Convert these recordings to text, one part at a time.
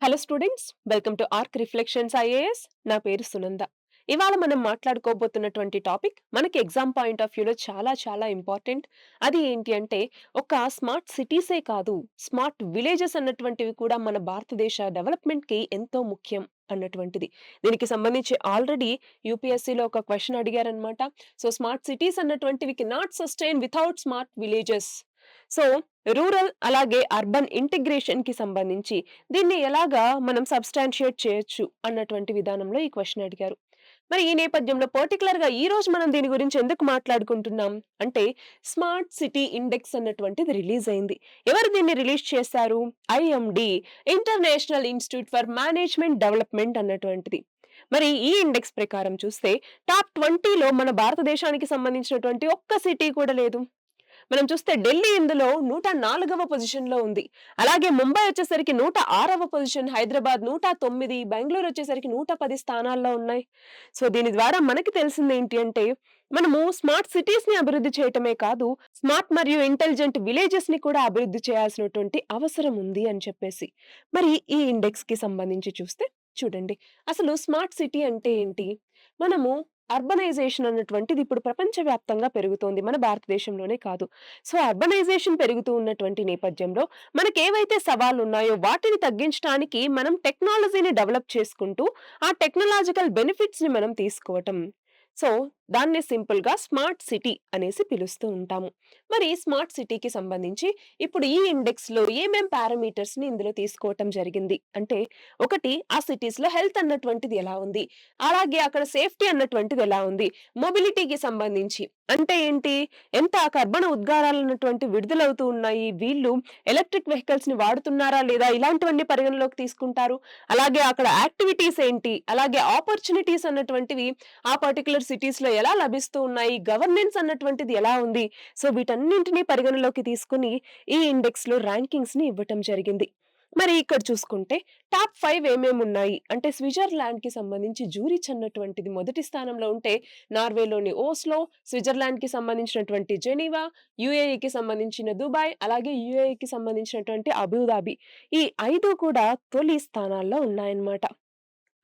Hello students, welcome to arc reflections IAS. నా పేరు సునంద. ఇవాళ మనం మాట్లాడుకోబోతున్నటువంటి టాపిక్ మనకి ఎగ్జామ్ పాయింట్ ఆఫ్ వ్యూలో చాలా చాలా ఇంపార్టెంట్. అది ఏంటి అంటే, ఒక స్మార్ట్ సిటీసే కాదు, స్మార్ట్ విలేజెస్ అన్నటువంటివి కూడా మన భారతదేశ డెవలప్మెంట్కి ఎంతో ముఖ్యం అన్నటువంటిది. దీనికి సంబంధించి ఆల్రెడీ యూపీఎస్సీలో ఒక క్వశ్చన్ అడిగారనమాట. సో స్మార్ట్ సిటీస్ అన్నటువంటివి not sustain without smart villages. So rural అలాగే అర్బన్ ఇంటిగ్రేషన్ కి సంబంధించి దీన్ని ఎలాగా మనం సబ్స్టాన్షియేట్ చేయొచ్చు అన్నటువంటి విధానంలో ఈ క్వశ్చన్ అడిగారు. మరి ఈ నేపథ్యంలో పర్టికులర్ గా ఈ రోజు మనం దీని గురించి ఎందుకు మాట్లాడుకుంటున్నాం అంటే, స్మార్ట్ సిటీ ఇండెక్స్ అన్నటువంటిది రిలీజ్ అయింది. ఎవరు దీన్ని రిలీజ్ చేశారు? IMD, international institute for management development అన్నటువంటిది. మరి ఈ ఇండెక్స్ ప్రకారం చూస్తే టాప్ 20లో మన భారతదేశానికి సంబంధించినటువంటి ఒక్క సిటీ కూడా లేదు. మనం చూస్తే ఢిల్లీ ఇందులో 104వ పొజిషన్‌లో ఉంది. అలాగే ముంబై వచ్చేసరికి 106వ పొజిషన్, హైదరాబాద్ 109, బెంగుళూరు వచ్చేసరికి 110 స్థానాల్లో ఉన్నాయి. సో దీని ద్వారా మనకి తెలిసిందేంటి అంటే, మనము స్మార్ట్ సిటీస్‌ని అభివృద్ధి చేయటమే కాదు, స్మార్ట్ మరియు ఇంటెలిజెంట్ విలేజెస్‌ని కూడా అభివృద్ధి చేయాల్సినటువంటి అవసరం ఉంది అని చెప్పేసి. మరి ఈ ఇండెక్స్‌కి సంబంధించి చూస్తే చూడండి. అసలు స్మార్ట్ సిటీ అంటే ఏంటి? మనము అర్బనైజేషన్ అన్నటువంటిది ఇప్పుడు ప్రపంచవ్యాప్తంగా పెరుగుతోంది. మన భారతదేశంలోనే కాదు. సో, అర్బనైజేషన్ పెరుగుతూ ఉన్నటువంటి నేపథ్యంలో మనకేవైతే సవాళ్లున్నాయో వాటిని తగ్గించటానికి మనం టెక్నాలజీని డెవలప్ చేసుకుంటూ, ఆ టెక్నాలాజికల్ బెనిఫిట్స్‌ని మనం తీసుకోవటం. సో, దాన్ని సింపుల్‌గా స్మార్ట్ సిటీ అనేసి పిలుస్తూ ఉంటాము. మరి స్మార్ట్ సిటీకి సంబంధించి ఇప్పుడు ఈ ఇండెక్స్‌లో ఏమేం పారామీటర్స్‌ని ఇందులో తీసుకోవటం జరిగింది అంటే, ఒకటి ఆ సిటీస్‌లో హెల్త్ అన్నటువంటిది ఎలా ఉంది? అలాగే అక్కడ సేఫ్టీ అన్నటువంటిది ఎలా ఉంది? మొబిలిటీకి సంబంధించి అంటే ఏంటి? ఎంత కర్బన ఉద్గారాలన్నటువంటి విడుదలవుతూ ఉన్నాయి. వీళ్ళు ఎలక్ట్రిక్ వెహికల్స్‌ని వాడుతున్నారా లేదా? ఇలాంటివన్నీ పరిగణలోకి తీసుకుంటారు. అలాగే అక్కడ యాక్టివిటీస్ ఏంటి? అలాగే ఆపర్చునిటీస్ అన్నటువంటివి ఆ పర్టిక్యులర్ సిటీస్‌లో ఎలా లభిస్తూ ఉన్నాయి? గవర్నెన్స్ అన్నటువంటిది ఎలా ఉంది? సో వీటన్నింటిని పరిగణలోకి తీసుకొని ఈ ఇండెక్స్‌లో ర్యాంకింగ్స్‌ని ఇవ్వటం జరిగింది. మరి ఇక్కడ చూసుకుంటే టాప్ 5 ఏమేమున్నాయి అంటే, స్విట్జర్లాండ్‌కి సంబంధించి జూరిచ్ అన్నటువంటిది మొదటి స్థానంలో ఉంటే, నార్వేలోని ఓస్లో, స్విట్జర్లాండ్‌కి సంబంధించినటువంటి జెనీవా, యూఏఈకి సంబంధించిన దుబాయ్, అలాగే యూఏఈకి సంబంధించినటువంటి అబుదాబి. ఈ 5 కూడా తొలి స్థానాల్లో ఉన్నాయన్నమాట.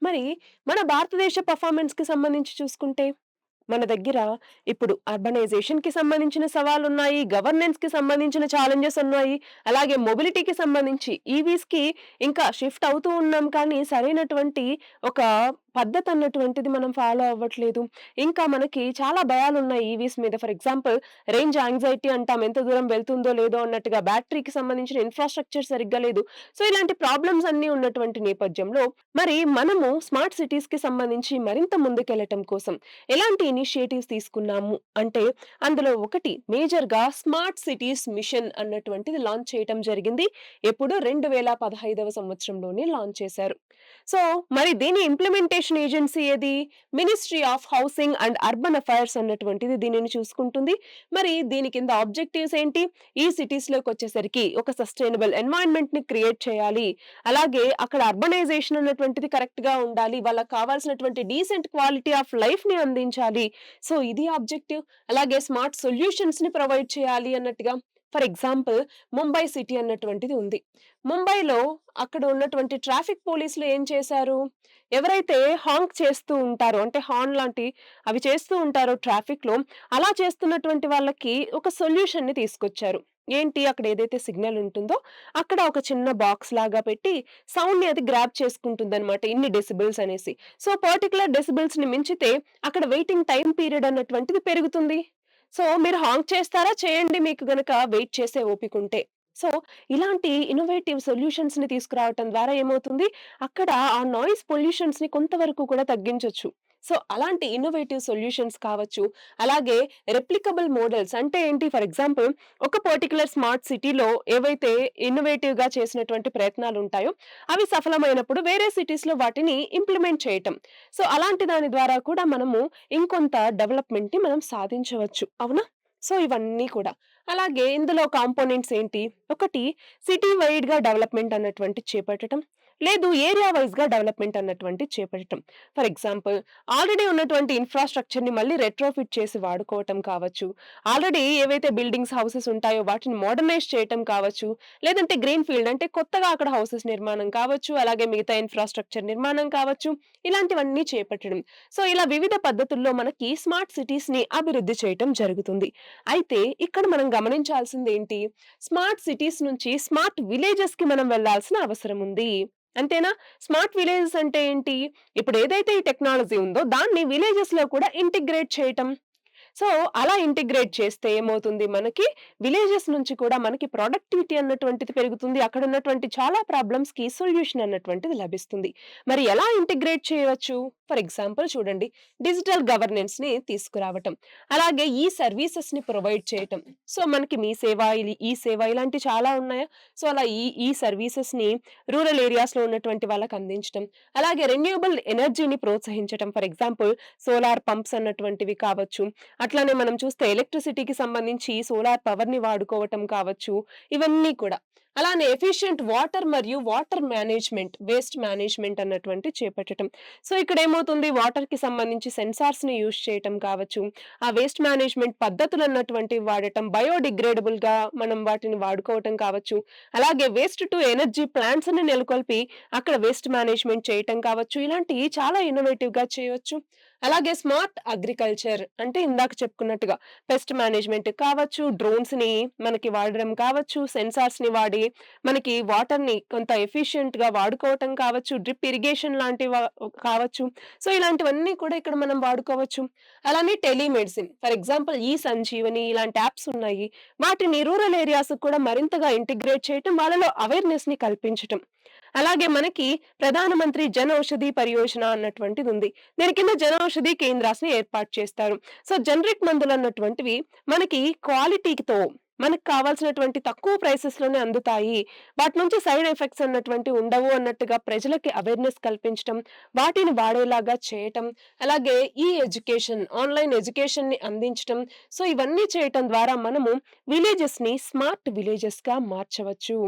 మరి మన భారతదేశ పెర్ఫార్మన్స్‌కి సంబంధించి చూసుకుంటే, మన దగ్గర ఇప్పుడు అర్బనైజేషన్‌కి సంబంధించిన సవాలున్నాయి. గవర్నెన్స్‌కి సంబంధించిన ఛాలెంజెస్ ఉన్నాయి. అలాగే మొబిలిటీకి సంబంధించి ఈవీస్‌కి ఇంకా షిఫ్ట్ అవుతూ ఉన్నాం కానీ, సరైనటువంటి ఒక పద్ధతన్నటువంటిది మనం ఫాలో అవ్వట్లేదు. ఇంకా మనకి చాలా భయాలున్నాయి ఈవీస్ మీద. ఫర్ ఎగ్జాంపుల్ రేంజ్ యాంగ్జైటీ అంటాం. ఎంత దూరం వెళ్తుందో లేదో అన్నట్టుగా. బ్యాటరీకి సంబంధించిన ఇన్‌ఫ్రాస్ట్రక్చర్ సరిగ్గా లేదు. సో, ఇలాంటి ప్రాబ్లమ్స్ అన్నీ ఉన్నటువంటి నేపథ్యంలో మరి మనము స్మార్ట్ సిటీస్‌కి సంబంధించి మరింత ముందుకెళ్ళటం కోసం ఎలాంటి ఇనిషియేటివ్స్ తీసుకున్నాము అంటే, అందులో ఒకటి మేజర్‌గా స్మార్ట్ సిటీస్ మిషన్ అన్నటువంటిది లాంచ్ చేయటం జరిగింది. ఎప్పుడు 2015వ సంవత్సరంలోనే లాంచ్ చేశారు. సో, మరి దీని ఇంప్లిమెంటేషన్ ఏజెన్సీ ఏది? Ministry of housing and urban affairs అన్నటువంటిది దీనిని చూసుకుంటుంది. మరి దీని కింద ఆబ్జెక్టివ్స్ ఏంటి? ఈ సిటీస్‌లోకొచ్చేసరికి ఒక సస్టైనబుల్ ఎన్వైర్న్‌మెంట్‌ని క్రియేట్ చేయాలి. అలాగే అక్కడ అర్బనైజేషన్ అన్నటువంటిది కరెక్ట్‌గా ఉండాలి. వాళ్ళకి కావాల్సినటువంటి డీసెంట్ క్వాలిటీ ఆఫ్ లైఫ్‌ని అందించాలి. సో, ఇది ఆబ్జెక్టివ్. అలాగే స్మార్ట్ సొల్యూషన్స్‌ని ప్రొవైడ్ చేయాలి అన్నట్టుగా. ఫర్ ఎగ్జాంపుల్ ముంబై సిటీ అన్నటువంటిది ఉంది. ముంబైలో అక్కడ ఉన్నటువంటి ట్రాఫిక్ పోలీసులు ఏం చేశారు? ఎవరైతే హాంక్ చేస్తూ ఉంటారో అంటే హార్న్ లాంటి అవి చేస్తూ ఉంటారో ట్రాఫిక్‌లో, అలా చేస్తున్నటువంటి వాళ్ళకి ఒక సొల్యూషన్‌ని తీసుకొచ్చారు. ఏంటి? అక్కడ ఏదైతే సిగ్నల్ ఉంటుందో అక్కడ ఒక చిన్న బాక్స్ లాగా పెట్టి సౌండ్‌ని అది గ్రాబ్ చేసుకుంటుందన్నమాట. ఇన్ని డెసిబెల్స్ అనేసి. సో, పర్టిక్యులర్ డెసిబెల్స్‌ని మించితే అక్కడ వెయిటింగ్ టైమ్ పీరియడ్ అన్నటువంటిది పెరుగుతుంది. సో, మీరు హాంక్ చేస్తారా? చేయండి, మీకు గనక వెయిట్ చేసే ఓపికుంటే. సో, ఇలాంటి ఇన్నోవేటివ్ సొల్యూషన్స్‌ని తీసుకురావటం ద్వారా ఏమవుతుంది? అక్కడ ఆ నాయిస్ పొల్యూషన్స్‌ని కొంతవరకు కూడా తగ్గించొచ్చు. సో, అలాంటి ఇన్నోవేటివ్ సొల్యూషన్స్ కావచ్చు. అలాగే రెప్లికబుల్ మోడల్స్ అంటే ఏంటి? ఫర్ ఎగ్జాంపుల్ ఒక పర్టిక్యులర్ స్మార్ట్ సిటీలో ఏవైతే ఇన్నోవేటివ్‌గా చేసినటువంటి ప్రయత్నాలుంటాయో, అవి సఫలమైనప్పుడు వేరే సిటీస్‌లో వాటిని ఇంప్లిమెంట్ చేయటం. సో, అలాంటి దాని ద్వారా కూడా మనము ఇంకొంత డెవలప్‌మెంట్‌ని మనం సాధించవచ్చు. అవునా? సో, ఇవన్నీ కూడా. అలాగే ఇందులో కాంపోనెంట్స్ ఏంటి? ఒకటి సిటీ వైడ్‌గా డెవలప్‌మెంట్ అన్నటువంటిది చేపట్టటం. లేదు ఏరియా వైస్‌గా డెవలప్‌మెంట్ అన్నటువంటిది చేపట్టటం. ఫర్ ఎగ్జాంపుల్ ఆల్రెడీ ఉన్నటువంటి ఇన్‌ఫ్రాస్ట్రక్చర్‌ని మళ్ళీ రెట్రోఫిట్ చేసి వాడుకోవటం కావచ్చు. ఆల్రెడీ ఏవైతే బిల్డింగ్స్, హౌసెస్ ఉంటాయో వాటిని మోడర్నైజ్ చేయటం కావచ్చు. లేదంటే గ్రీన్ ఫీల్డ్ అంటే కొత్తగా అక్కడ హౌసెస్ నిర్మాణం కావచ్చు. అలాగే మిగతా ఇన్‌ఫ్రాస్ట్రక్చర్ నిర్మాణం కావచ్చు. ఇలాంటివన్నీ చేపట్టడం. సో, ఇలా వివిధ పద్ధతుల్లో మనకి స్మార్ట్ సిటీస్‌ని అభివృద్ధి చేయటం జరుగుతుంది. అయితే ఇక్కడ మనం గమనించాల్సిందేంటి? స్మార్ట్ సిటీస్ నుంచి స్మార్ట్ విలేజెస్‌కి మనం వెళ్ళాల్సిన అవసరం ఉంది. అంతేనా? స్మార్ట్ విలేజెస్ అంటే ఏంటి? ఇప్పుడు ఏదైతే ఈ టెక్నాలజీ ఉందో దాన్ని విలేజెస్‌లో కూడా ఇంటిగ్రేట్ చేయటం. సో, అలా ఇంటిగ్రేట్ చేస్తే ఏమవుతుంది మనకి విలేజెస్ నుంచి కూడా మనకి ప్రొడక్టివిటీ అన్నటువంటిది పెరుగుతుంది. అక్కడున్నటువంటి చాలా ప్రాబ్లమ్స్‌కి సొల్యూషన్ అన్నటువంటిది లభిస్తుంది. మరి ఎలా ఇంటిగ్రేట్ చేయవచ్చు? ఫర్ ఎగ్జాంపుల్ చూడండి. డిజిటల్ గవర్నెన్స్‌ని తీసుకురావటం. అలాగే ఈ సర్వీసెస్‌ని ప్రొవైడ్ చేయటం. సో, మనకి మీ సేవ, ఈ సేవ ఇలాంటివి చాలా ఉన్నాయా? సో, అలా ఈ సర్వీసెస్‌ని రూరల్ ఏరియాస్‌లో ఉన్నటువంటి వాళ్ళకి అందించటం. అలాగే రెన్యూయబుల్ ఎనర్జీని ప్రోత్సహించటం. ఫర్ ఎగ్జాంపుల్ సోలార్ పంప్స్ అన్నటువంటివి కావచ్చు. అట్లానే మనం చూస్తే ఎలక్ట్రిసిటీకి సంబంధించి సోలార్ పవర్‌ని వాడుకోవటం కావచ్చు. ఇవన్నీ కూడా. అలానే ఎఫిషియెంట్ వాటర్ మరియు వాటర్ మేనేజ్‌మెంట్, వేస్ట్ మేనేజ్‌మెంట్ అన్నటువంటివి చేపట్టటం. సో, ఇక్కడేమవుతుంది వాటర్‌కి సంబంధించి సెన్సార్స్‌ని యూజ్ చేయటం కావచ్చు. ఆ వేస్ట్ మేనేజ్‌మెంట్ పద్ధతులన్నటువంటివి వాడటం, బయోడిగ్రేడబుల్‌గా మనం వాటిని వాడుకోవటం కావచ్చు. అలాగే వేస్ట్ టు ఎనర్జీ ప్లాంట్స్‌ని నెలకొల్పి అక్కడ వేస్ట్ మేనేజ్‌మెంట్ చేయటం కావచ్చు. ఇలాంటియి చాలా ఇన్నోవేటివ్‌గా చేయొచ్చు. అలాగే స్మార్ట్ అగ్రికల్చర్ అంటే ఇందాక చెప్పుకున్నట్టుగా పెస్ట్ మేనేజ్‌మెంట్ కావచ్చు, డ్రోన్స్‌ని మనకి వాడడం కావచ్చు, సెన్సార్స్‌ని వాడి మనకి వాటర్‌ని కొంత ఎఫిషియెంట్‌గా వాడుకోవటం కావచ్చు, డ్రిప్ ఇరిగేషన్ లాంటివి కావచ్చు. సో, ఇలాంటివన్నీ కూడా ఇక్కడ మనం వాడుకోవచ్చు. అలానే టెలిమెడిసిన్ ఫర్ ఎగ్జాంపుల్ ఈ సంజీవని ఇలాంటి యాప్స్ ఉన్నాయి. వాటిని రూరల్ ఏరియాస్‌కి కూడా మరింతగా ఇంటిగ్రేట్ చేయటం, వాళ్ళలో అవేర్‌నెస్‌ని కల్పించటం. అలాగే మనకి ప్రధానమంత్రి జన ఔషధి పరియోజన అన్నటువంటిదుంది. దీని కింద జనౌషధి కేంద్రాస్‌ని ఏర్పాటు చేస్తారు. సో, జనరిక్ మందులన్నటువంటివి మనకి క్వాలిటీతో మనకు కావాల్సినటువంటి తక్కువ ప్రైసెస్‌లోనే అందుతాయి. వాటి నుంచి సైడ్ ఎఫెక్ట్స్ అన్నటువంటివి ఉండవు అన్నట్టుగా ప్రజలకి అవేర్‌నెస్ కల్పించటం, వాటిని వాడేలాగా చేయటం, అలాగే ఈ ఎడ్యుకేషన్, ఆన్‌లైన్ ఎడ్యుకేషన్‌ని అందించటం. సో, ఇవన్నీ చేయటం ద్వారా మనము విలేజెస్‌ని స్మార్ట్ విలేజెస్‌గా మార్చవచ్చు.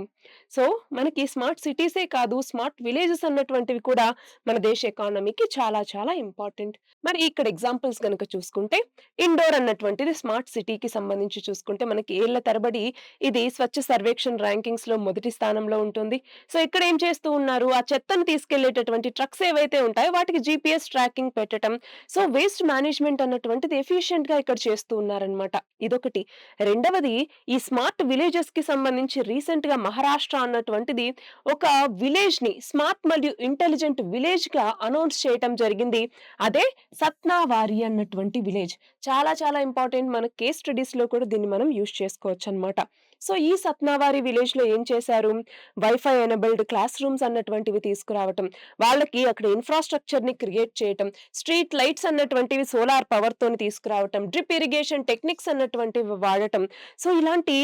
సో, మనకి స్మార్ట్ సిటీసే కాదు, స్మార్ట్ విలేజెస్ అన్నటువంటివి కూడా మన దేశ ఎకానమీకి చాలా చాలా ఇంపార్టెంట్. మరి ఇక్కడ ఎగ్జాంపుల్స్ గనక చూసుకుంటే, ఇండోర్ అన్నటువంటిది స్మార్ట్ సిటీకి సంబంధించి చూసుకుంటే మనకి ఏళ్ల తరబడి ఇది స్వచ్ఛ సర్వేక్షణ్ ర్యాంకింగ్స్‌లో మొదటి స్థానంలో ఉంటుంది. సో, ఇక్కడ ఏం చేస్తూ ఉన్నారు, ఆ చెత్తను తీసుకెళ్ళేటటువంటి ట్రక్స్ ఏవైతే ఉంటాయో వాటికి జీపీఎస్ ట్రాకింగ్ పెట్టటం. సో, వేస్ట్ మేనేజ్‌మెంట్ అన్నటువంటిది ఎఫిషియెంట్‌గా ఇక్కడ చేస్తూ ఉన్నారనమాట. ఇదొకటి. రెండవది ఈ స్మార్ట్ విలేజెస్‌కి సంబంధించి రీసెంట్‌గా మహారాష్ట్ర అన్నటువంటిది ఒక విలేజ్‌ని స్మార్ట్ మరియు ఇంటెలిజెంట్ విలేజ్‌గా అనౌన్స్ చేయటం జరిగింది. అదే సత్నావారి అన్నటువంటి విలేజ్. చాలా చాలా ఇంపార్టెంట్. మన కేస్ స్టడీస్‌లో కూడా దీన్ని మనం యూజ్ చేసుకోవచ్చనమాట. సో, ఈ సత్నావారి విలేజ్‌లో ఏం చేశారు, వైఫై ఎనేబుల్డ్ క్లాస్ రూమ్స్ అన్నటువంటివి తీసుకురావటం. వాళ్ళకి అక్కడ ఇన్‌ఫ్రాస్ట్రక్చర్‌ని క్రియేట్ చేయటం. స్ట్రీట్ లైట్స్ అన్నటువంటివి సోలార్ పవర్‌తోని తీసుకురావటం. డ్రిప్ ఇరిగేషన్ టెక్నిక్స్ అన్నటువంటివి వాడటం. సో, ఇలాంటి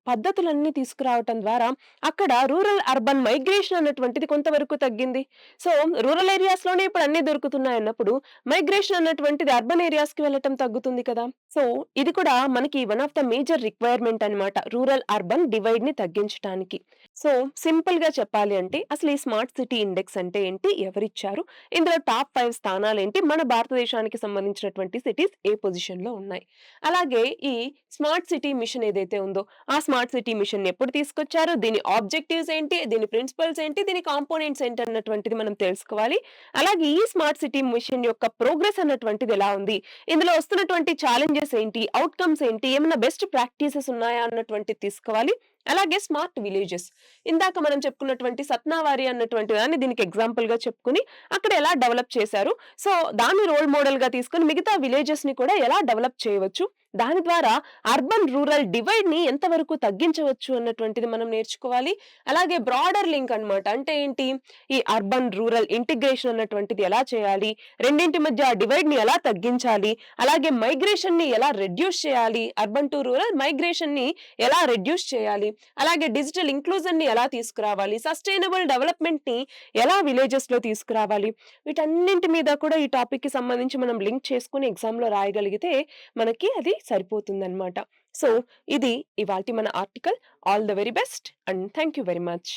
పద్ధతులన్నీ తీసుకురావటం ద్వారా అక్కడ రూరల్ అర్బన్ మైగ్రేషన్ అన్నటువంటిది కొంతవరకు తగ్గింది. సో, రూరల్ ఏరియాస్‌లోనే ఇప్పుడు అన్నీ దొరుకుతున్నాయన్నప్పుడు మైగ్రేషన్ అన్నటువంటిది అర్బన్ ఏరియాస్‌కి వెళ్ళటం తగ్గుతుంది కదా! సో, ఇది కూడా మనకి one of the major requirement అన్నమాట. రూరల్ అర్బన్ డివైడ్‌ని తగ్గించటానికి. సో, సింపుల్‌గా చెప్పాలి అంటే అసలు ఈ స్మార్ట్ సిటీ ఇండెక్స్ అంటే ఏంటి? ఎవరిచ్చారు? ఇందులో టాప్ 5 స్థానాలేంటి? మన భారతదేశానికి సంబంధించినటువంటి సిటీస్ ఏ పొజిషన్‌లో ఉన్నాయి? అలాగే ఈ స్మార్ట్ సిటీ మిషన్ ఏదైతే ఉందో, ఆ స్మార్ట్ సిటీ మిషన్‌ని ఎప్పుడు తీసుకొచ్చారు? దీని ఆబ్జెక్టివ్స్ ఏంటి? దీని ప్రిన్సిపల్స్ ఏంటి? దీని కాంపోనెంట్స్ ఏంటి? అన్నటువంటిది మనం తెలుసుకోవాలి. అలాగే ఈ స్మార్ట్ సిటీ మిషన్ యొక్క ప్రోగ్రెస్ అన్నటువంటిది ఎలా ఉంది? ఇందులో వస్తున్నటువంటి ఛాలెంజెస్ ఏంటి? ఔట్‌కమ్స్ ఏంటి? ఏమన్నా బెస్ట్ ప్రాక్టీసెస్ ఉన్నాయా? అన్నటువంటిది తీసుకోవాలి. అలాగే స్మార్ట్ విలేజెస్. ఇందాక మనం చెప్పుకున్నటువంటి సత్నావారి అన్నటువంటి దాన్ని దీనికి ఎగ్జాంపుల్‌గా చెప్పుకొని, అక్కడ ఎలా డెవలప్ చేశారు? సో, దాన్ని రోల్ మోడల్‌గా తీసుకొని మిగతా విలేజెస్‌ని కూడా ఎలా డెవలప్ చేయవచ్చు? దాని ద్వారా అర్బన్, రూరల్ డివైడ్‌ని ఎంతవరకు తగ్గించవచ్చు అన్నటువంటిది మనం నేర్చుకోవాలి. అలాగే బ్రాడర్ లింక్ అన్నమాట. అంటే ఏంటి? ఈ అర్బన్, రూరల్ ఇంటిగ్రేషన్ అన్నటువంటిది ఎలా చేయాలి? రెండింటి మధ్య ఆ డివైడ్‌ని ఎలా తగ్గించాలి? అలాగే మైగ్రేషన్‌ని ఎలా రెడ్యూస్ చేయాలి? అర్బన్ టు రూరల్ మైగ్రేషన్‌ని ఎలా రెడ్యూస్ చేయాలి? అలాగే డిజిటల్ ఇంక్లూజన్‌ని ఎలా తీసుకురావాలి? సస్టైనబుల్ డెవలప్‌మెంట్‌ని ఎలా విలేజెస్‌లో తీసుకురావాలి? వీటన్నింటి మీద కూడా ఈ టాపిక్‌కి సంబంధించి మనం లింక్ చేసుకొని ఎగ్జామ్‌లో రాయగలిగితే మనకి అది సరిపోతుందన్నమాట. సో, ఇది ఇవాల్టి మన article. All the very best and thank you very much.